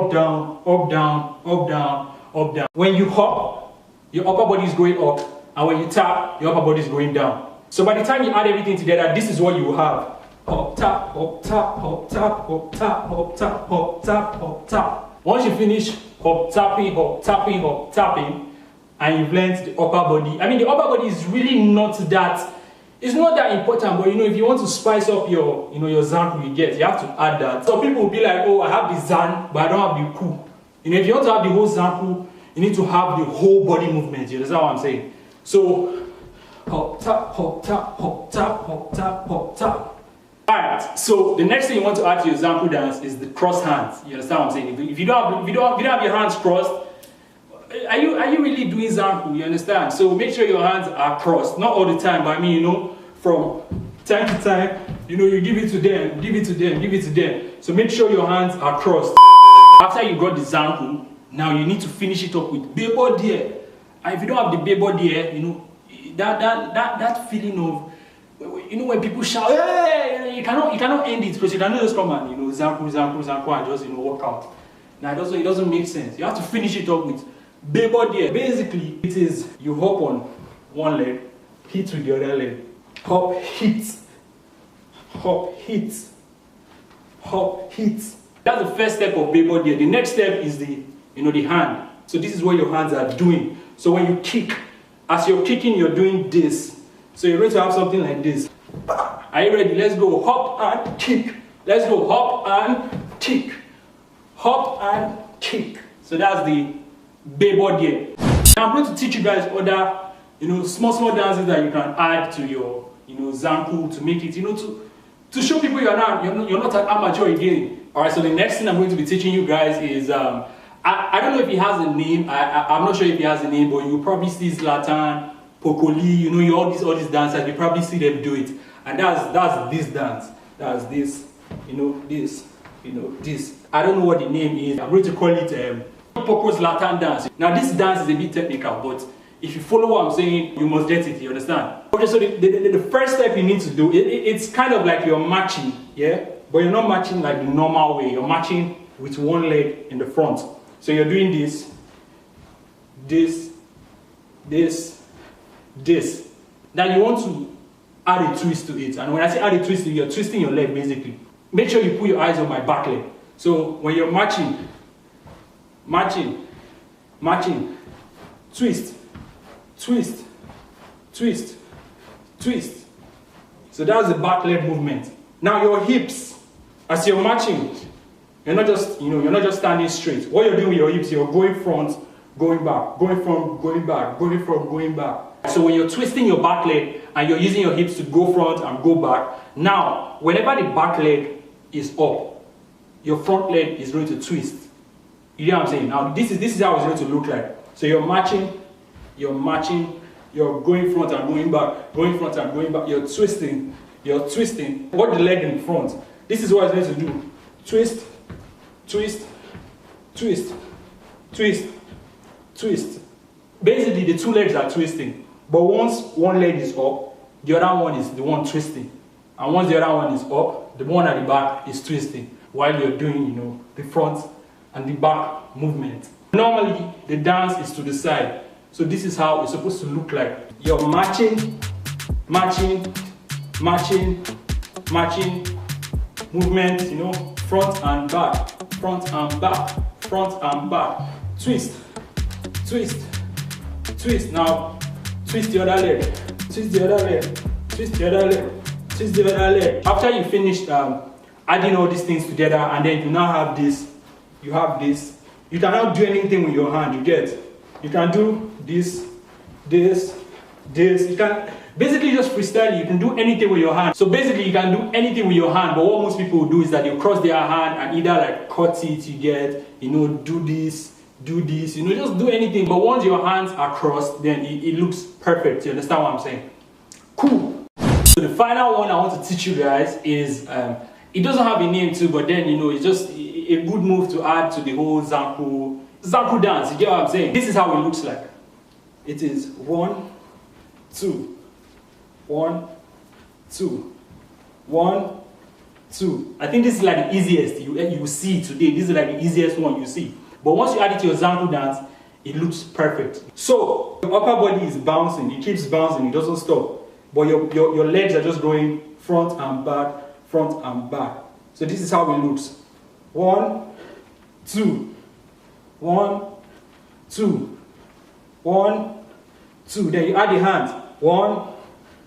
Up, down, up, down, up, down, up, down. When you hop, your upper body is going up, and when you tap, your upper body is going down. So by the time you add everything together, this is what you will have. Hop, tap, hop, tap, hop, tap, hop, tap, hop, tap, hop, tap, hop, tap. Once you finish hop, tapping, hop, tapping, hop, tapping, and you've learned the upper body. I mean, the upper body is really not that, it's not that important, but you know, if you want to spice up your, your ZANKU you get, you have to add that. Some people will be like, oh, I have the ZAN, but I don't have the KU. You know, if you want to have the whole ZANKU, you need to have the whole body movement. You understand what I'm saying? So, hop, tap, hop, tap, hop, tap, hop, tap, hop, tap. Alright, so the next thing you want to add to your ZANKU dance is the cross hands. You understand what I'm saying? If you don't have your hands crossed, are you really doing ZANKU? You understand? So make sure your hands are crossed. Not all the time, but I mean, you know, from time to time, you know, you give it to them, give it to them, give it to them. So make sure your hands are crossed. After you got the ZANKU, now you need to finish it up with bebo there. And if you don't have the bebo there, you know, that feeling of, you know, when people shout, hey, you cannot end it, because you cannot just come and, you know, ZANKU, ZANKU, ZANKU, and just, you know, walk out. Now it doesn't make sense. You have to finish it up with bebo there. Basically, it is you hop on one leg, hit with the other leg, hop, hit, hop, hit, hop, hit. That's the first step of bebo there. The next step is the, you know, the hand. So this is what your hands are doing. So when you kick, as you're kicking, you're doing this. So you're going to have something like this. Are you ready? Let's go. Hop and kick. Let's go. Hop and kick. Hop and kick. So that's the bebo there. Now I'm going to teach you guys other, you know, small dances that you can add to your, you know, ZANKU to make it, you know, to show people you're not an amateur again. All right. So the next thing I'm going to be teaching you guys is I don't know if he has a name. I'm not sure if he has a name, but you probably see Zlatan, Pokoli, you know, all these dancers. You probably see them do it, and that's this dance. That's this, you know, this, you know, this. I don't know what the name is. I'm going to call it Poco's Zlatan dance. Now this dance is a bit technical, but if you follow what I'm saying, you must get it. You understand? Okay, so the first step you need to do, it's kind of like you're matching, yeah, but you're not matching like the normal way. You're matching with one leg in the front. So you're doing this, this, this, this. Now you want to add a twist to it. And when I say add a twist, you're twisting your leg basically. Make sure you put your eyes on my back leg. So when you're matching, matching, matching, twist, twist, twist, twist. So that's the back leg movement. Now your hips, as you're matching, you're not just, you know, you're not just standing straight. What you're doing with your hips, you're going front, going back, going front, going back, going front, going back. So when you're twisting your back leg and you're using your hips to go front and go back, now whenever the back leg is up, your front leg is going to twist. You know what I'm saying? Now this is how it's going to look like. So you're matching, you're going front and going back, going front and going back, you're twisting, what the leg in front. This is what it's going to do. Twist, twist, twist, twist, twist. Basically the two legs are twisting, but once one leg is up, the other one is the one twisting, and once the other one is up, the one at the back is twisting while you're doing, you know, the front and the back movement. Normally the dance is to the side, so this is how it's supposed to look like. You're matching, matching, matching, matching, movement, you know, front and back, front and back, front and back, twist, twist, twist. Now twist the other leg, twist the other leg, twist the other leg, twist the other leg. After you finish adding all these things together, and then you now have this, you have this, you cannot do anything with your hand. You get, you can do this, this, this. You can basically just freestyle. You can do anything with your hand. So basically you can do anything with your hand, but what most people will do is that they cross their hand and either like cut it, you get, you know, do this, you know, just do anything. But once your hands are crossed, then it looks perfect. You understand what I'm saying? Cool. So the final one I want to teach you guys is, it doesn't have a name too, but then, you know, it's just a good move to add to the whole ZANKU dance. You get what I'm saying? This is how it looks like. It is 1, 2, 1, 2, 1, 2. I think this is like the easiest you will see today. This is like the easiest one you see. But once you add it to your ZANKU dance, it looks perfect. So your upper body is bouncing. It keeps bouncing. It doesn't stop. But your legs are just going front and back, front and back. So this is how it looks. 1, 2, 1, 2, 1, 2. Then you add the hands. 1,